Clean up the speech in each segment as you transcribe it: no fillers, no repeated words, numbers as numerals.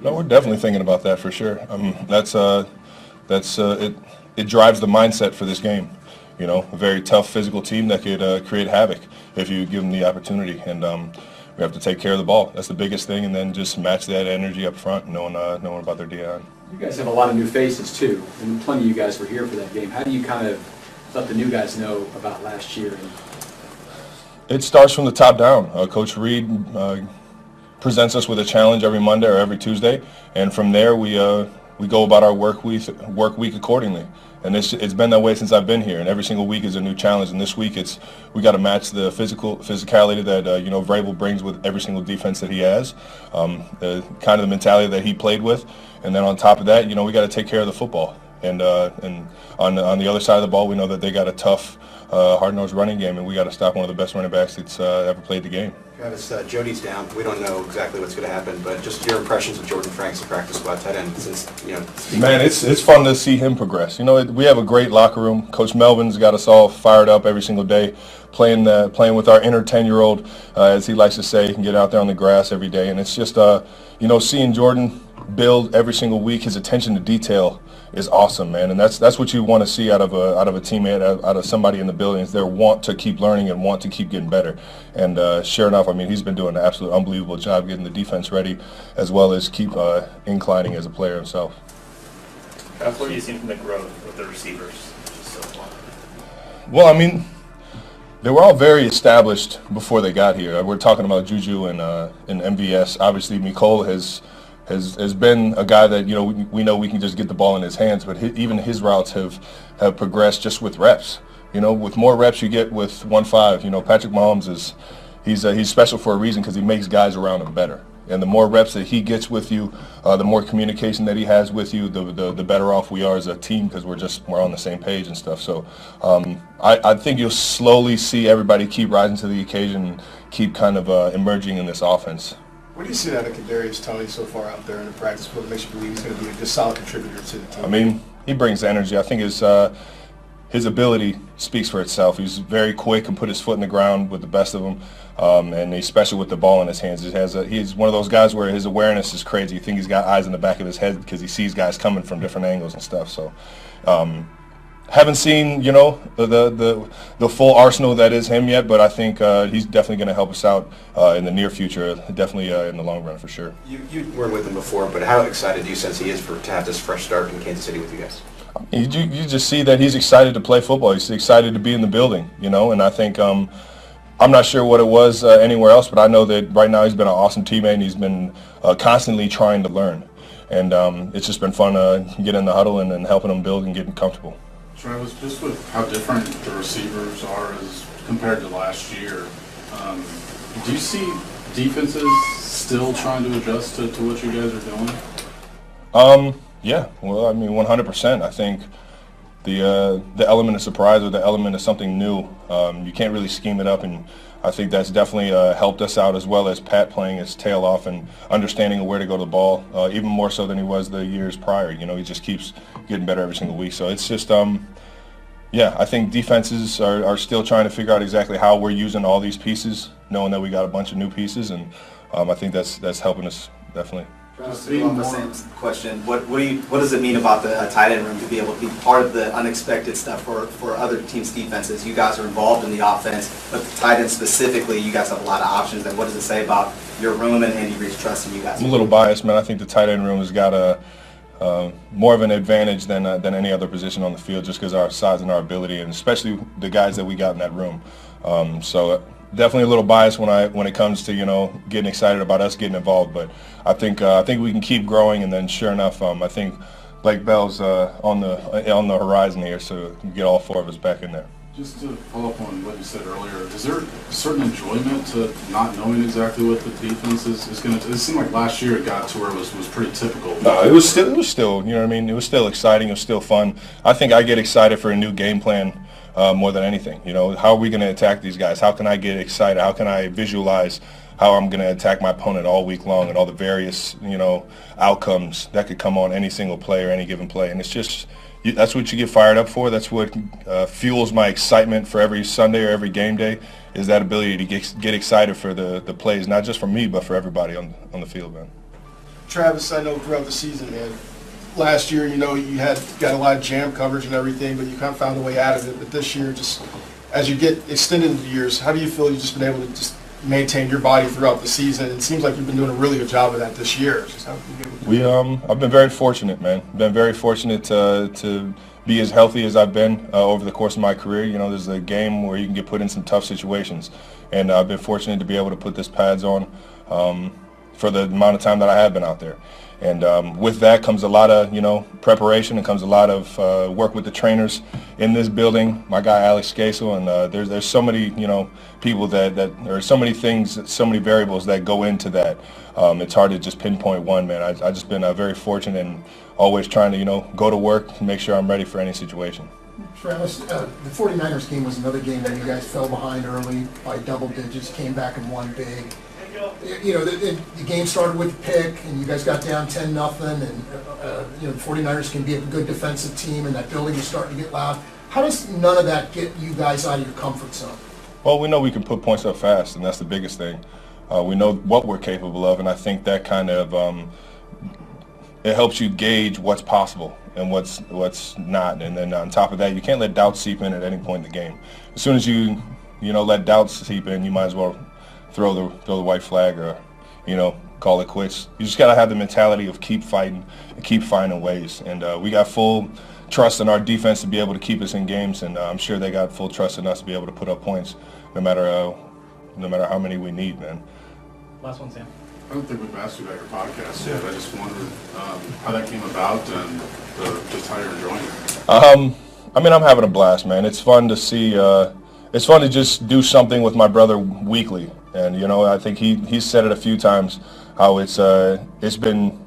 No, we're definitely thinking about that for sure. It drives the mindset for this game. You know, a very tough physical team that could create havoc if you give them the opportunity. And we have to take care of the ball. That's the biggest thing, and then just match that energy up front, knowing about their DI. You guys have a lot of new faces too, and plenty of you guys were here for that game. How do you kind of let the new guys know about last year? It starts from the top down. Coach Reed presents us with a challenge every Monday or every Tuesday, and from there we go about our work week accordingly. And it's been that way since I've been here. And every single week is a new challenge. And this week we got to match the physicality that Vrabel brings with every single defense that he has, the kind of the mentality that he played with. And then on top of that, we got to take care of the football. And on the other side of the ball, we know that they got a tough, hard-nosed running game, and we got to stop one of the best running backs that's ever played the game. Travis, Jody's down. We don't know exactly what's going to happen, but just your impressions of Jordan Franks, the practice squad tight end, since Man, it's fun to see him progress. We have a great locker room. Coach Melvin's got us all fired up every single day, playing with our inner 10-year-old, as he likes to say, and get out there on the grass every day. And it's just seeing Jordan build every single week. His attention to detail is awesome, man, and that's what you want to see out of a teammate, out of somebody in the building, is their want to keep learning and want to keep getting better. And sure enough, he's been doing an absolute unbelievable job getting the defense ready, as well as keep inclining as a player himself. What are you seeing from the growth with the receivers so far? Well, they were all very established before they got here. We're talking about Juju and MVS. Obviously, Mecole has been a guy that we know we can just get the ball in his hands, but even his routes have progressed just with reps. With more reps you get with 1-5. Patrick Mahomes he's special for a reason, because he makes guys around him better. And the more reps that he gets with you, the more communication that he has with you, the better off we are as a team, because we're on the same page and stuff. So I think you'll slowly see everybody keep rising to the occasion and keep kind of emerging in this offense. What do you see out of Kadarius Toney so far out there in the practice field that makes you believe he's going to be a good, solid contributor to the team? He brings energy. I think his ability speaks for itself. He's very quick and put his foot in the ground with the best of them, and he's special with the ball in his hands. He's one of those guys where his awareness is crazy. You think he's got eyes in the back of his head because he sees guys coming from different angles and stuff. So haven't seen the full arsenal that is him yet, but I think he's definitely going to help us out in the near future, definitely in the long run for sure. You weren't with him before, but how excited do you sense he is to have this fresh start in Kansas City with you guys? You just see that he's excited to play football. He's excited to be in the building, and I think I'm not sure what it was anywhere else, but I know that right now he's been an awesome teammate, and he's been constantly trying to learn. And it's just been fun getting in the huddle and helping him build and getting comfortable. Travis, just with how different the receivers are as compared to last year, do you see defenses still trying to adjust to what you guys are doing? Yeah, well, 100%. I think the element of surprise or the element of something new, you can't really scheme it up, and I think that's definitely helped us out, as well as Pat playing his tail off and understanding where to go to the ball, even more so than he was the years prior. He just keeps getting better every single week. So it's just, I think defenses are still trying to figure out exactly how we're using all these pieces, knowing that we got a bunch of new pieces, and I think that's helping us definitely. On the same question, what does it mean about the tight end room to be able to be part of the unexpected stuff for other teams' defenses? You guys are involved in the offense, but the tight end specifically, you guys have a lot of options. And what does it say about your room and Andy Reid's trust in you guys? I'm a little biased, man. I think the tight end room has got more of an advantage than any other position on the field, just because of our size and our ability, and especially the guys that we got in that room. So definitely a little biased when it comes to getting excited about us getting involved, but I think we can keep growing, and then sure enough, I think Blake Bell's on the horizon here, so we can get all four of us back in there. Just to follow up on what you said earlier, is there a certain enjoyment to not knowing exactly what the defense is going to? It seemed like last year it got to where it was pretty typical. No, it was still it was still exciting. It was still fun. I think I get excited for a new game plan more than anything. How are we going to attack these guys? How can I get excited? How can I visualize how I'm going to attack my opponent all week long, and all the various outcomes that could come on any single play or any given play? And it's just, that's what you get fired up for. That's what fuels my excitement for every Sunday or every game day, is that ability to get excited for the plays, not just for me, but for everybody on the field, man. Travis, I know throughout the season, man, last year, you got a lot of jam coverage and everything, but you kind of found a way out of it. But this year, just as you get extended into the years, how do you feel you've just been able to just maintain your body throughout the season? It seems like you've been doing a really good job of that this year. Just how have you been able to do that? I've been very fortunate, man. Been very fortunate to be as healthy as I've been over the course of my career. There's a game where you can get put in some tough situations, and I've been fortunate to be able to put this pads on for the amount of time that I have been out there. And with that comes a lot of, preparation, and comes a lot of work with the trainers in this building. My guy Alex Casel, and there's so many, people that there are so many things, so many variables that go into that. It's hard to just pinpoint one, man. I've just been very fortunate and always trying to, go to work and make sure I'm ready for any situation. Travis, the 49ers game was another game where you guys fell behind early by double digits, came back and won big. The game started with a pick, and you guys got down 10-0, and the 49ers can be a good defensive team, and that building is starting to get loud. How does none of that get you guys out of your comfort zone? Well, we know we can put points up fast, and that's the biggest thing. We know what we're capable of, and I think that kind of it helps you gauge what's possible and what's not. And then on top of that, you can't let doubt seep in at any point in the game. As soon as you let doubt seep in, you might as well throw the white flag or, call it quits. You just got to have the mentality of keep fighting and keep finding ways. And we got full trust in our defense to be able to keep us in games, and I'm sure they got full trust in us to be able to put up points no matter how many we need, man. Last one, Sam. I don't think we've asked you about your podcast yet. I just wondered how that came about and just how you're enjoying it. I'm having a blast, man. It's fun to see. It's fun to just do something with my brother weekly, and I think he's said it a few times how it's been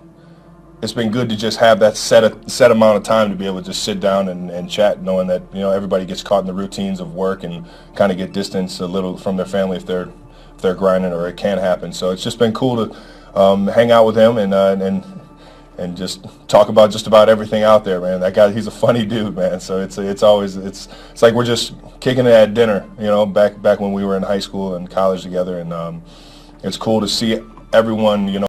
good to just have that set amount of time to be able to just sit down and chat, knowing that everybody gets caught in the routines of work and kind of get distance a little from their family if they're grinding, or it can happen. So it's just been cool to hang out with him and just talk about just about everything out there, man. That guy, he's a funny dude, man. So it's always like we're just kicking it at dinner, back when we were in high school and college together, and it's cool to see everyone,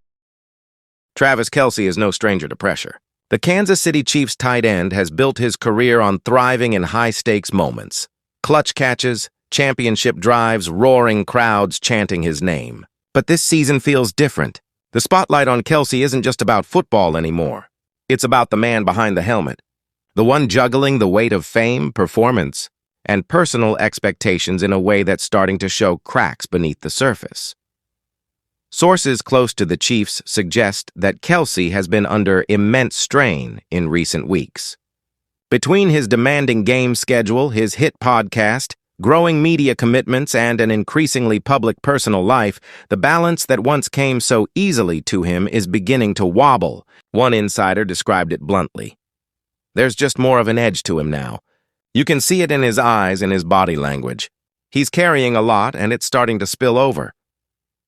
Travis Kelce is no stranger to pressure. The Kansas City Chiefs tight end has built his career on thriving in high-stakes moments. Clutch catches, championship drives, roaring crowds chanting his name. But this season feels different. The spotlight on Kelce isn't just about football anymore. It's about the man behind the helmet, the one juggling the weight of fame, performance, and personal expectations in a way that's starting to show cracks beneath the surface. Sources close to the Chiefs suggest that Kelce has been under immense strain in recent weeks. Between his demanding game schedule, his hit podcast, growing media commitments, and an increasingly public personal life, the balance that once came so easily to him is beginning to wobble. One insider described it bluntly. There's just more of an edge to him now. You can see it in his eyes and his body language. He's carrying a lot, and it's starting to spill over.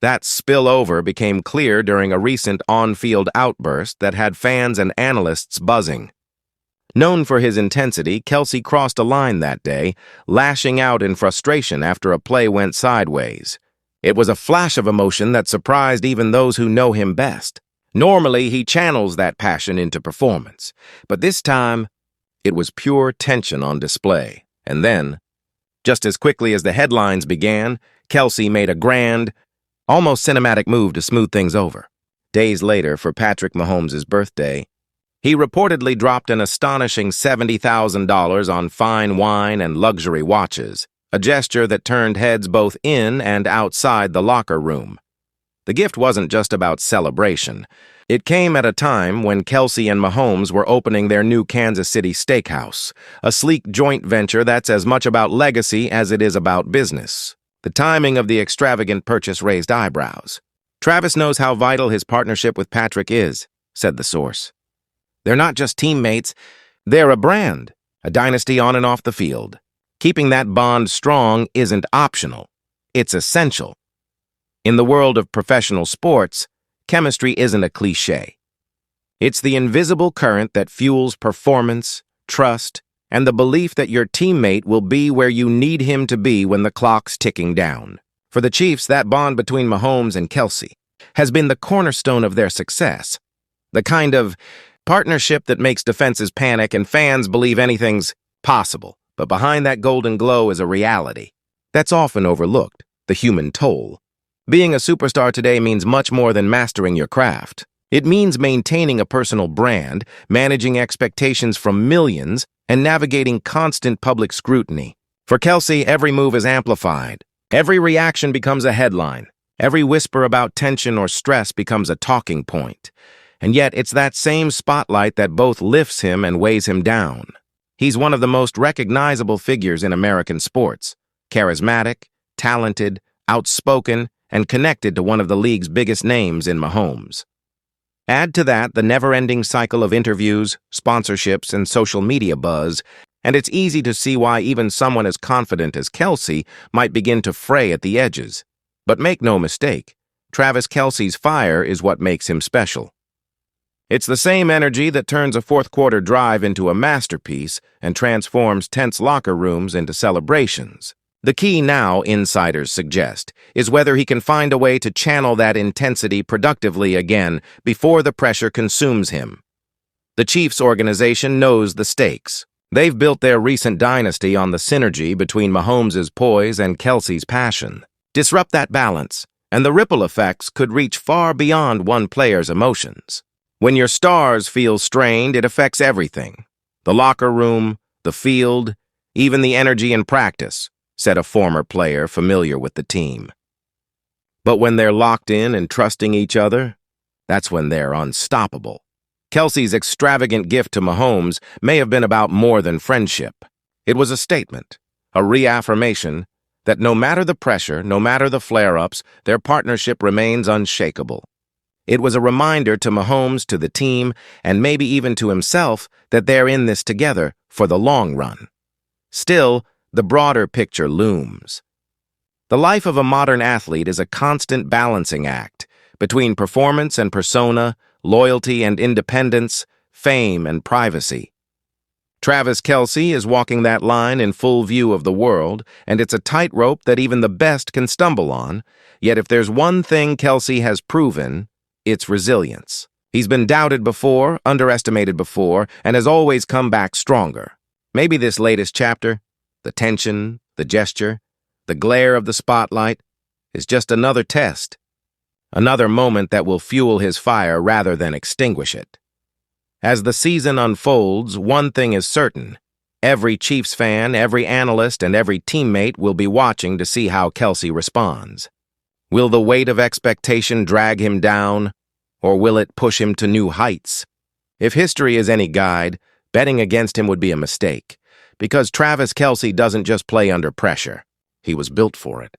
That spillover became clear during a recent on-field outburst that had fans and analysts buzzing. Known for his intensity, Kelce crossed a line that day, lashing out in frustration after a play went sideways. It was a flash of emotion that surprised even those who know him best. Normally, he channels that passion into performance, but this time, it was pure tension on display. And then, just as quickly as the headlines began, Kelce made a grand, almost cinematic move to smooth things over. Days later, for Patrick Mahomes' birthday, he reportedly dropped an astonishing $70,000 on fine wine and luxury watches, a gesture that turned heads both in and outside the locker room. The gift wasn't just about celebration. It came at a time when Kelce and Mahomes were opening their new Kansas City steakhouse, a sleek joint venture that's as much about legacy as it is about business. The timing of the extravagant purchase raised eyebrows. Travis knows how vital his partnership with Patrick is, said the source. They're not just teammates, they're a brand, a dynasty on and off the field. Keeping that bond strong isn't optional, it's essential. In the world of professional sports, chemistry isn't a cliché. It's the invisible current that fuels performance, trust, and the belief that your teammate will be where you need him to be when the clock's ticking down. For the Chiefs, that bond between Mahomes and Kelce has been the cornerstone of their success. The kind of partnership that makes defenses panic and fans believe anything's possible. But behind that golden glow is a reality that's often overlooked, the human toll. Being a superstar today means much more than mastering your craft. It means maintaining a personal brand, managing expectations from millions, and navigating constant public scrutiny. For Kelce, every move is amplified. Every reaction becomes a headline. Every whisper about tension or stress becomes a talking point. And yet, it's that same spotlight that both lifts him and weighs him down. He's one of the most recognizable figures in American sports. Charismatic, talented, outspoken, and connected to one of the league's biggest names in Mahomes. Add to that the never-ending cycle of interviews, sponsorships, and social media buzz, and it's easy to see why even someone as confident as Kelce might begin to fray at the edges. But make no mistake, Travis Kelce's fire is what makes him special. It's the same energy that turns a fourth-quarter drive into a masterpiece and transforms tense locker rooms into celebrations. The key now, insiders suggest, is whether he can find a way to channel that intensity productively again before the pressure consumes him. The Chiefs organization knows the stakes. They've built their recent dynasty on the synergy between Mahomes' poise and Kelce's passion. Disrupt that balance, and the ripple effects could reach far beyond one player's emotions. When your stars feel strained, it affects everything. The locker room, the field, even the energy in practice, said a former player familiar with the team. But when they're locked in and trusting each other, that's when they're unstoppable. Kelce's extravagant gift to Mahomes may have been about more than friendship. It was a statement, a reaffirmation, that no matter the pressure, no matter the flare-ups, their partnership remains unshakable. It was a reminder to Mahomes, to the team, and maybe even to himself that they're in this together for the long run. Still, the broader picture looms. The life of a modern athlete is a constant balancing act between performance and persona, loyalty and independence, fame and privacy. Travis Kelce is walking that line in full view of the world, and it's a tightrope that even the best can stumble on. Yet if there's one thing Kelce has proven, it's resilience. He's been doubted before, underestimated before, and has always come back stronger. Maybe this latest chapter, the tension, the gesture, the glare of the spotlight, is just another test. Another moment that will fuel his fire rather than extinguish it. As the season unfolds, one thing is certain. Every Chiefs fan, every analyst, and every teammate will be watching to see how Kelce responds. Will the weight of expectation drag him down, or will it push him to new heights? If history is any guide, betting against him would be a mistake, because Travis Kelce doesn't just play under pressure. He was built for it.